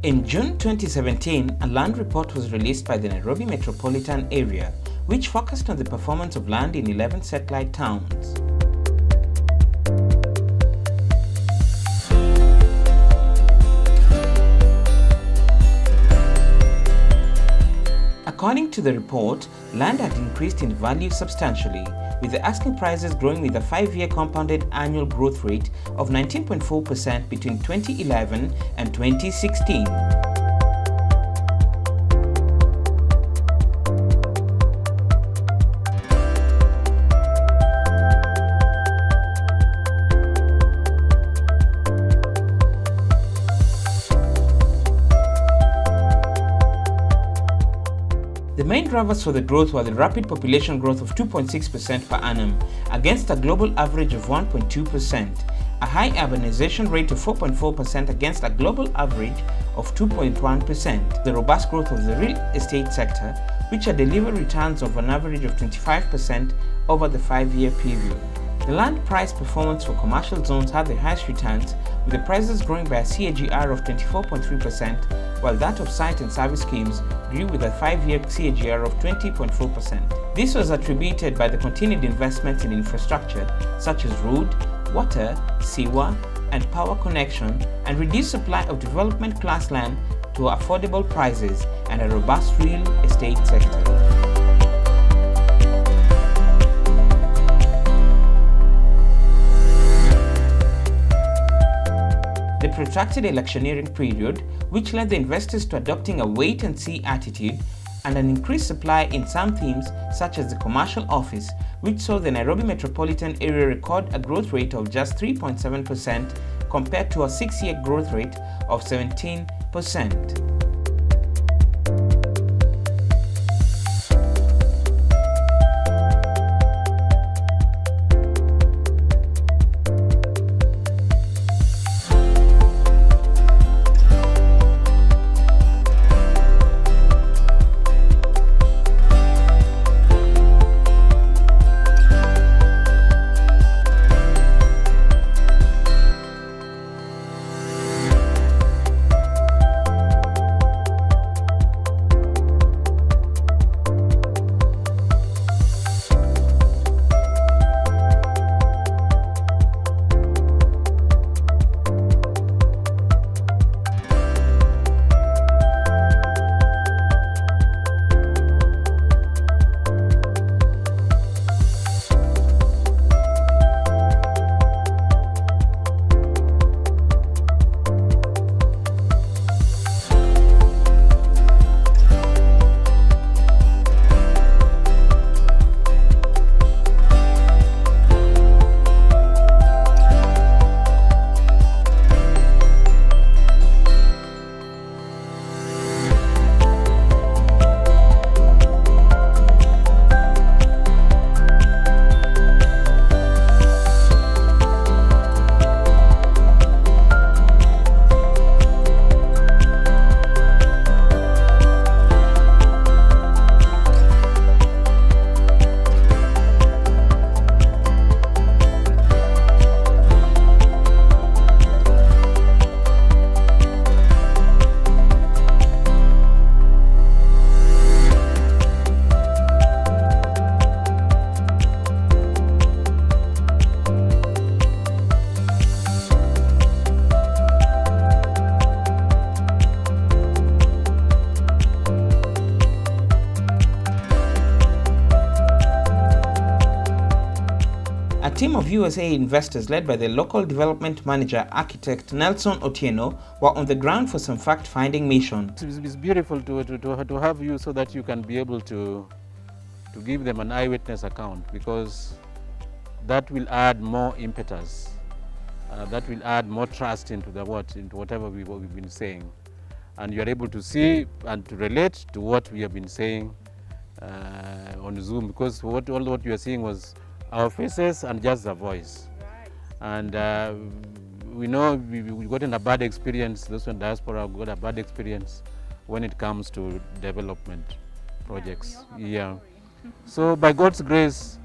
In June 2017, a land report was released by the Nairobi metropolitan area, which focused on the performance of land in 11 satellite towns. According to the report, land had increased in value substantially, with the asking prices growing with a 5-year compounded annual growth rate of 19.4% between 2011 and 2016. The main drivers for the growth were the rapid population growth of 2.6% per annum against a global average of 1.2%, a high urbanization rate of 4.4% against a global average of 2.1%, the robust growth of the real estate sector, which had delivered returns of an average of 25% over the 5-year period. The land price performance for commercial zones had the highest returns, with the prices growing by a CAGR of 24.3%, while that of site and service schemes grew with a 5-year CAGR of 20.4%. This was attributed by the continued investments in infrastructure such as road, water, sewer, and power connection, and reduced supply of development class land to affordable prices and a robust real estate sector. The protracted electioneering period, which led the investors to adopting a wait-and-see attitude, and an increased supply in some themes such as the commercial office, which saw the Nairobi metropolitan area record a growth rate of just 3.7% compared to a 6-year growth rate of 17%. A team of USA investors led by the local development manager architect Nelson Otieno were on the ground for some fact-finding mission. It's beautiful to have you so that you can be able to give them an eyewitness account, because that will add more impetus, that will add more trust into whatever we've been saying. And you're able to see and to relate to what we have been saying on Zoom, because all what you are seeing was our faces and just the voice. Right. And we know we got in a bad experience, those in diaspora got a bad experience when it comes to development projects. Yeah. So by God's grace,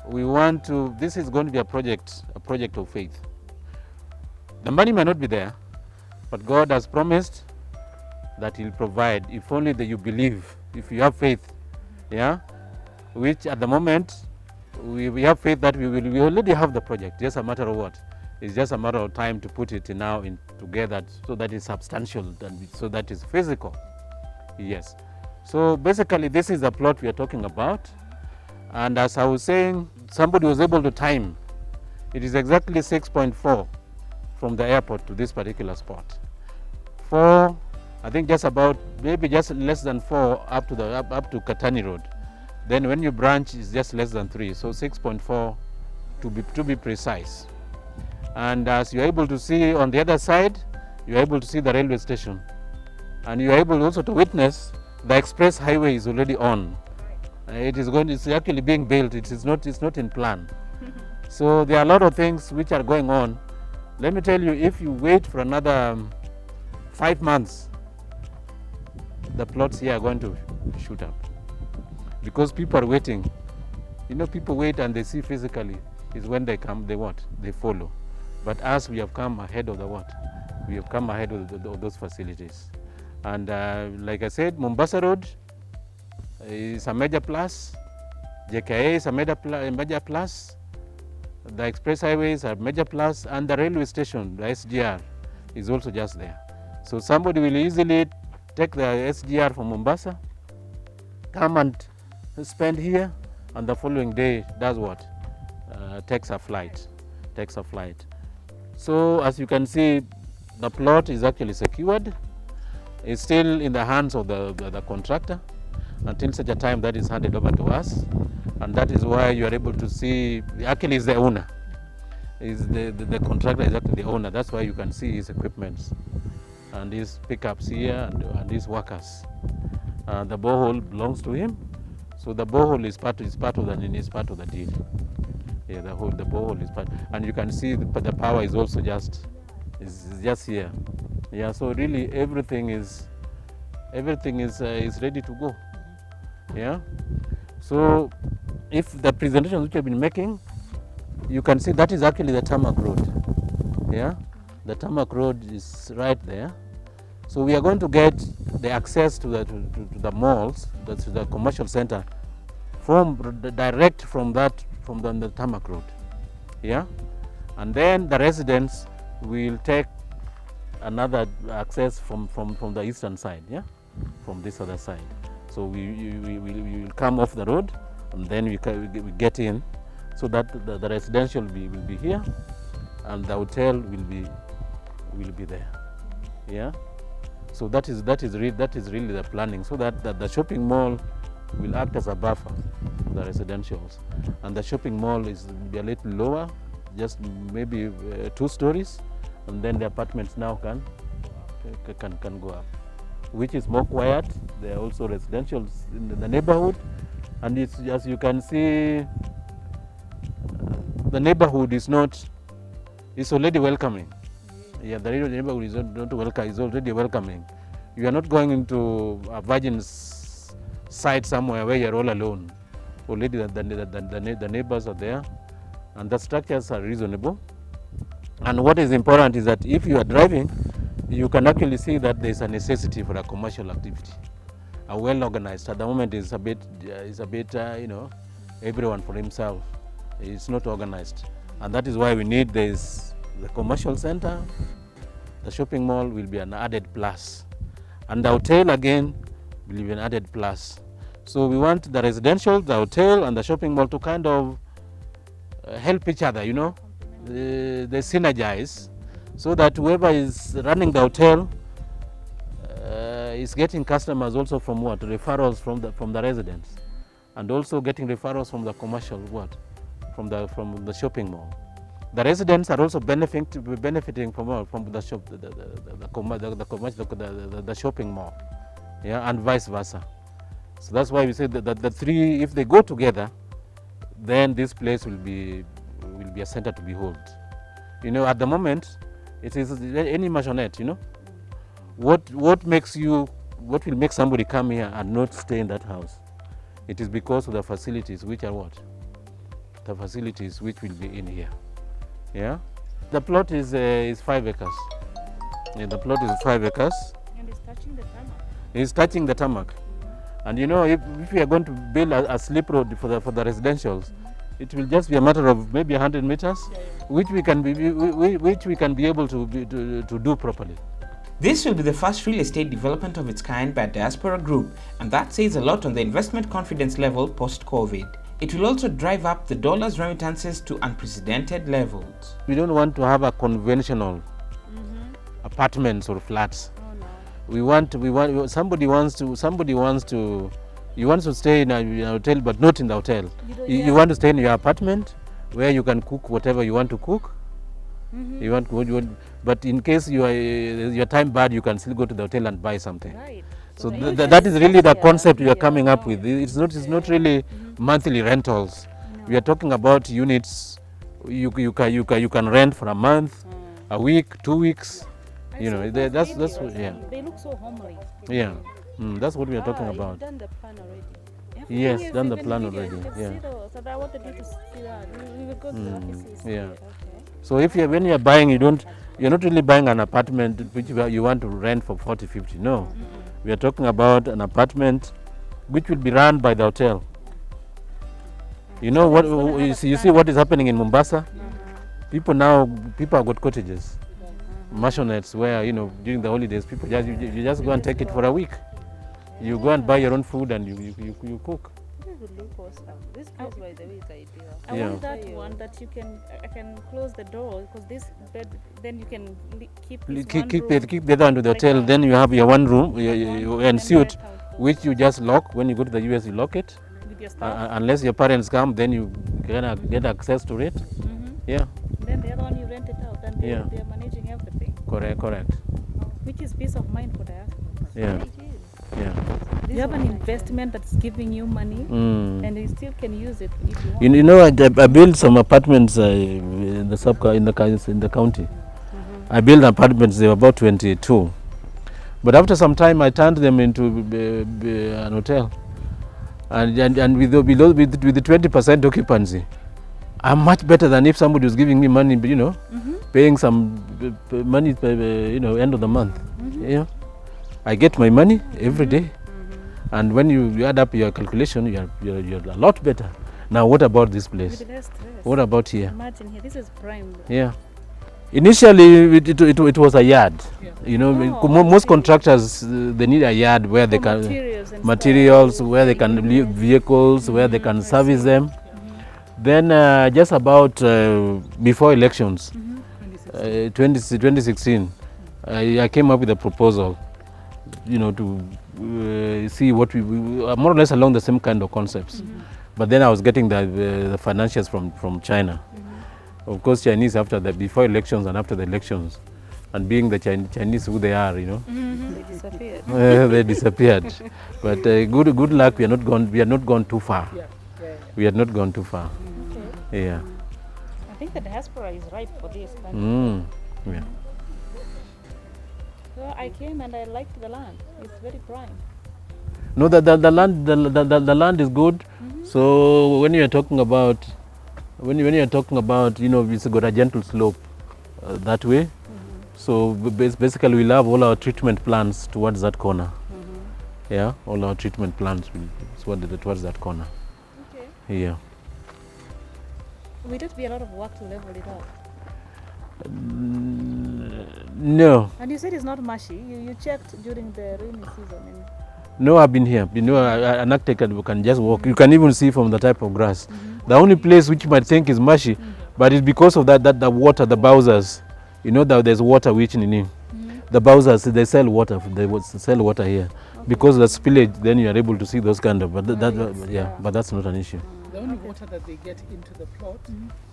we want to, this is going to be a project of faith. The money may not be there, but God has promised that he'll provide, if only that you believe, if you have faith, yeah, which at the moment we have faith that we already have the project, just a matter of what? It's just a matter of time to put it now in together so that it's substantial and so that it's physical. Yes. So basically this is the plot we are talking about, and as I was saying, somebody was able to time. It is exactly 6.4 from the airport to this particular spot. 4, I think just about, maybe just less than 4 up to Katani Road. Then when you branch, it's just less than 3, so 6.4 to be precise. And as you're able to see on the other side, you're able to see the railway station. And you're able also to witness the express highway is already on. It's actually being built, it's not in plan. So there are a lot of things which are going on. Let me tell you, if you wait for another 5 months, the plots here are going to shoot up. Because people are waiting. You know, people wait and they see physically. Is when they come, they follow. But us, we have come ahead of the what? We have come ahead of those facilities. And like I said, Mombasa Road is a major plus. JKA is a major plus. The express highways are major plus, and the railway station, the SGR, is also just there. So somebody will easily take the SGR from Mombasa, come and spend here, and the following day does what? Takes a flight. So as you can see, the plot is actually secured. It's still in the hands of the contractor until such a time that is handed over to us, and that is why you are able to see, actually is the owner. The contractor is actually the owner. That's why you can see his equipments and his pickups here and his workers. The borehole belongs to him, so the borehole is part of the deal. Yeah, the borehole is part, and you can see the power is also just here. Yeah, so really everything is ready to go. Yeah, so if the presentations which I've been making, you can see that is actually the tarmac road. Yeah, the tarmac road is right there. So we are going to get the access to the malls, to the commercial center, direct from the tarmac road. Yeah, and then the residents will take another access from the eastern side. Yeah, from this other side. So we will come off the road, and then we get in, so that the residential will be here, and the hotel will be there. Yeah. So that is really the planning, so that the shopping mall will act as a buffer for the residentials, and the shopping mall will be a little lower, just maybe 2 stories, and then the apartments now can go up, which is more quiet. There are also residentials in the neighborhood, and it's, as you can see, the neighborhood is already welcoming. Yeah, the neighborhood is not welcome, is already welcoming. You are not going into a virgin site somewhere where you're all alone. Already the neighbors are there, and the structures are reasonable. And what is important is that if you are driving, you can actually see that there's a necessity for a commercial activity. A well organized. At the moment is a bit you know, everyone for himself. It's not organized, and that is why we need the commercial center. The shopping mall will be an added plus, and the hotel again will be an added plus. So we want the residential, the hotel, and the shopping mall to kind of help each other, you know, they synergize, so that whoever is running the hotel is getting customers also from what? Referrals from the residents, and also getting referrals from the commercial from the shopping mall. The residents are also benefiting from the shopping mall, yeah, and vice versa. So that's why we say that the three, if they go together, then this place will be a center to behold. You know, at the moment, it is any maisonette. You know, what will make somebody come here and not stay in that house? It is because of the facilities, which are what? The facilities which will be in here. Yeah, the plot is 5 acres. Yeah, the plot is 5 acres. And it's touching the tarmac. It's touching the tarmac. And you know, if we are going to build a slip road for the residentials, it will just be a matter of maybe 100 meters, which we can be able to do properly. This will be the first real estate development of its kind by a diaspora group, and that says a lot on the investment confidence level post-COVID. It will also drive up the dollar's remittances to unprecedented levels. We don't want to have a conventional apartments or flats. Somebody wants to stay in a hotel, but not in the hotel. You want to stay in your apartment where you can cook whatever you want to cook. But in case your time bad, you can still go to the hotel and buy something. Right. So that is really the concept we are coming up with. It's not really monthly rentals. No. We are talking about units you can rent for a month, a week, 2 weeks. You know, that's what, yeah. They look so homely. Yeah, that's what we are talking about. You've done the plan already. Yes, done the plan already. Yeah. So I wanted you to see that. We will go to the offices. Yeah. Okay. So when you're buying, you're not really buying an apartment which you want to rent for 40, 50. No, we are talking about an apartment which will be run by the hotel. You know what? You see what is happening in Mombasa? People have got cottages, mansionettes where during the holidays people you just go and take it for a week. You go and buy your own food and you cook. This would look awesome. This place, by the way, is ideal. I Yeah. want that one that I can close the door because this bed, then you can keep this Keep one room. the other one to the hotel. Like Then you have your one room and and suite, rent out which you just lock. When you go to the US, you lock it. with your stuff. Unless your parents come, then you can get access to it. Yeah, Then the other one you rent it out, and they Yeah. are managing everything, correct. which is peace of mind for diaspora. Yeah, It is. yeah. You have an investment that's giving you money, and you still can use it if you want. You know, I built some apartments in the county. I built apartments. They were about 22, but after some time, I turned them into an hotel, and with the 20% occupancy, I'm much better than if somebody was giving me money. Paying some money, end of the month. Yeah, I get my money every day. And when you add up your calculation, you're a lot better. Now, what about this place? With less stress. What about here? Imagine here, this is prime. Yeah. Initially, it was a yard. Oh, Most contractors they need a yard where they can materials and where they can leave vehicles, where they can service them. Then just about before elections, 2016, I came up with a proposal, to see what we more or less along the same kind of concepts. But then I was getting the financials from China. Of course, Chinese before elections and after the elections, and being the Chinese who they are, They disappeared. they disappeared. But good luck, we are not gone too far. We had not gone too far. Okay. Yeah. I think the diaspora is ripe for this. Yeah. So I came and I liked the land. It's very prime. No, the land is good. So when you are talking about it's got a gentle slope that way. So basically we'll have all our treatment plants towards that corner. Yeah, all our treatment plants towards that corner. Okay. Yeah. Will it be a lot of work to level it up? No. And you said it's not mushy. You checked during the rainy season. And No, I've been here. An architect can just walk. You can even see from the type of grass. The only place which you might think is mushy, but it's because of that the water, the bowsers. There's water reaching in. The bowsers, they sell water. They sell water here. Because of the spillage, then you are able to see those kind of. But but that's not an issue. The only water that they get into the plot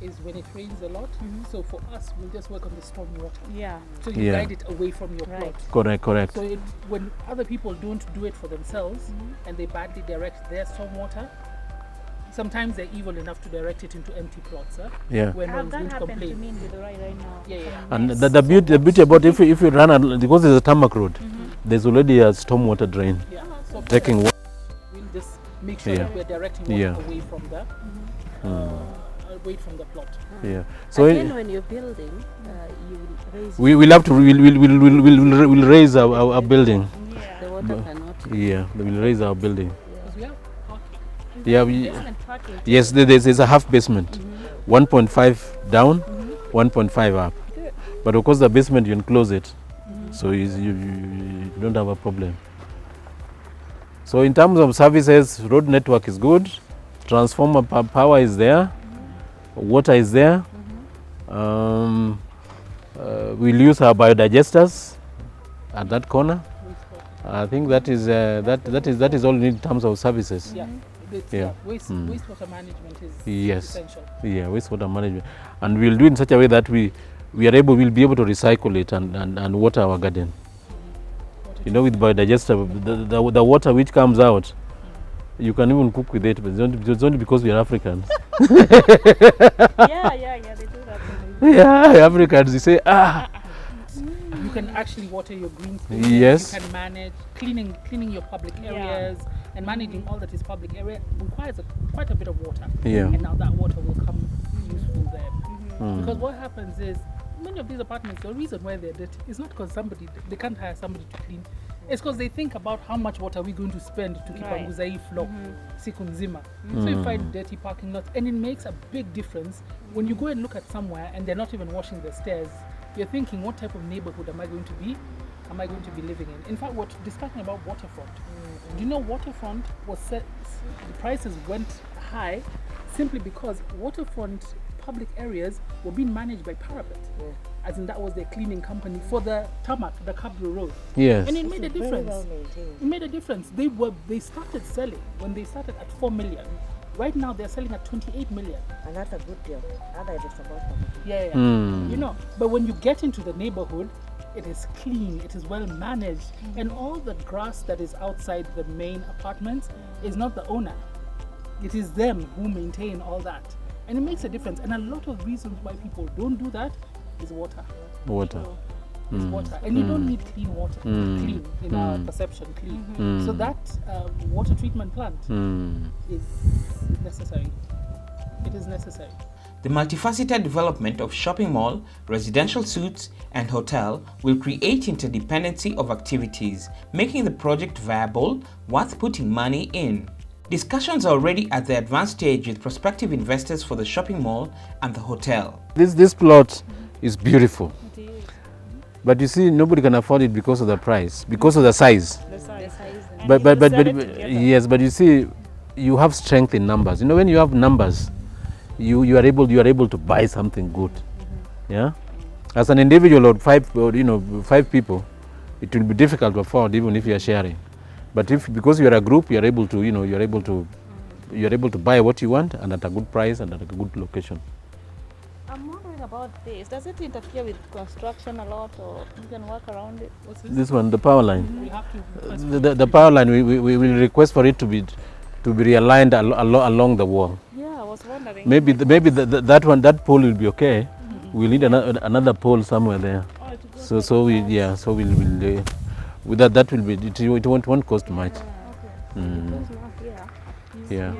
is when it rains a lot. So for us, we'll just work on the storm water. yeah. So you Yeah. guide it away from your Right. plot. Correct. So when other people don't do it for themselves and they badly direct their storm water, sometimes they're evil enough to direct it into empty plots. Yeah. Where no Have one's that going to happened to complain. me in the right now? Yeah, yeah. And the beauty about if you run because there's a tarmac road, there's already a stormwater drain Yeah. So for taking water. we'll just make sure Yeah. that we're directing water Yeah. away from the away from the plot. Yeah. So Again, when you're building, you will raise we'll have to we'll raise our building. the water cannot. Yeah, we'll raise our building. Because we have parking. Yeah, Basement parking. yes, there's a half basement, 1.5 down, 1.5 up. But of course, the basement you enclose it, so you don't have a problem. So in terms of services, road network is good, transformer power is there, water is there. We'll use our biodigesters at that corner. I think that is all we need in terms of services. Yeah. Yeah. Wastewater management is Yes. essential. Yeah, wastewater management, and we'll do it in such a way that we'll be able to recycle it and water our garden. You know, with biodigester, the water which comes out, you can even cook with it, but it's only because we are Africans. Yeah, they do that. Yeah, Africans, they say, You can actually water your green spaces. Yes. You can manage cleaning your public areas, and managing all that is public area requires quite a bit of water. Yeah. And now that water will come useful there. Because what happens is, many of these apartments, the reason why they're dirty is not because they can't hire somebody to clean. It's because they think about how much water we're going to spend to keep Right. Anguza hii flow siku nzima. So you find dirty parking lots, and it makes a big difference when you go and look at somewhere and they're not even washing the stairs. You're thinking, what type of neighborhood am I going to be? Am I going to be living in? In fact, we're discussing about waterfront. Do you know waterfront was set? The prices went high simply because waterfront public areas were being managed by Parapet. As in, that was their cleaning company for the tarmac, the Cabrio Road. yes. And it made a Very difference. well maintained. It made a difference. They started selling when they started at 4 million. Right now they're selling at 28 million. And that's a good deal. Otherwise, it's about Yeah. You know, but when you get into the neighborhood, it is clean, it is well managed, and all the grass that is outside the main apartments is not the owner. It is them who maintain all that. And it makes a difference. And a lot of reasons why people don't do that is water. Water. Is water. And you don't need clean water. Clean, in our perception, clean. So that water treatment plant is necessary. It is necessary. The multifaceted development of shopping mall, residential suites, and hotel will create interdependency of activities, making the project viable, worth putting money in. Discussions are already at the advanced stage with prospective investors for the shopping mall and the hotel. This plot is beautiful, but you see, nobody can afford it because of the price, because of the size. The size. And But you sell it together. yes, but you see, you have strength in numbers. You know, when you have numbers, you are able to buy something good. Yeah, as an individual or five people, it will be difficult to afford even if you are sharing. But because you are a group, you are able to buy what you want and at a good price and at a good location. I'm wondering about this. Does it interfere with construction a lot, or you can work around it? What's this? This one, the power line. We have to The power line, we will request for it to be realigned along the wall. Yeah, I was wondering. Maybe that pole will be okay. We'll need another pole somewhere there. Oh, it goes So like we'll with that will be it won't cost much. that. Mm. It's not here. Yeah.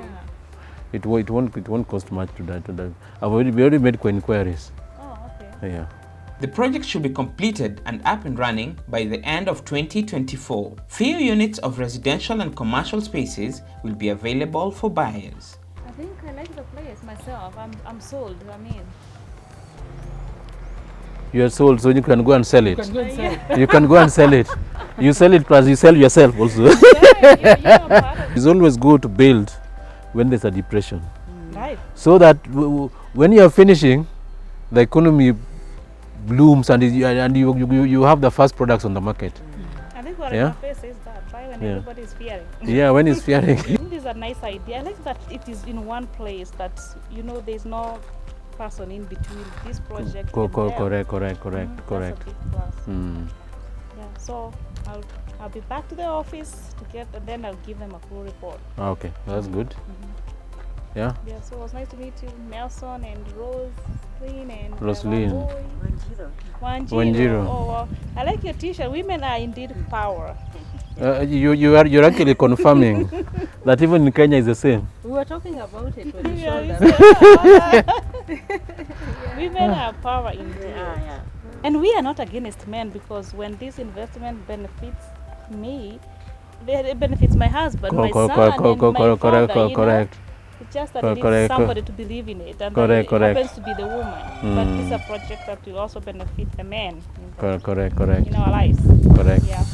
It won't cost much to that. We already made inquiries. Oh, okay. Yeah. The project should be completed and up and running by the end of 2024. Few units of residential and commercial spaces will be available for buyers. I think I like the place myself. I'm sold. I mean, You are sold, so you can go and sell it. You can go and sell. You can go and sell it. You sell it plus you sell yourself also. yeah, you're part of It's always good to build when there's a depression, it. Right. so that when you are finishing, the economy blooms and you have the first products on the market. I think what Yeah. a cafe says that. Buy when Yeah. everybody is fearing. Yeah, when it's fearing. I think this is a nice idea. I like that it is in one place, that there's no person in between this project. and them. Correct. That's a big plus. Mm. Yeah, so I'll be back to the office and then I'll give them a full report. Okay, that's good. Yeah, Yeah, so it was nice to meet you, Nelson and Roslyn and Roslyn. Wanjiro. Oh, wow. I like your t-shirt. Women are indeed power. you're actually confirming that even in Kenya is the same. We were talking about it when you Yeah, showed you us. said, Women have power indeed. Yeah. And we are not against men, because when this investment benefits me, it benefits my husband, my son, and my father, you know. correct. It's just that it needs Correct. somebody to believe in it, and Correct, it happens correct. to be the woman. But this is a project that will also benefit the men Correct. in our lives. Correct. Yeah.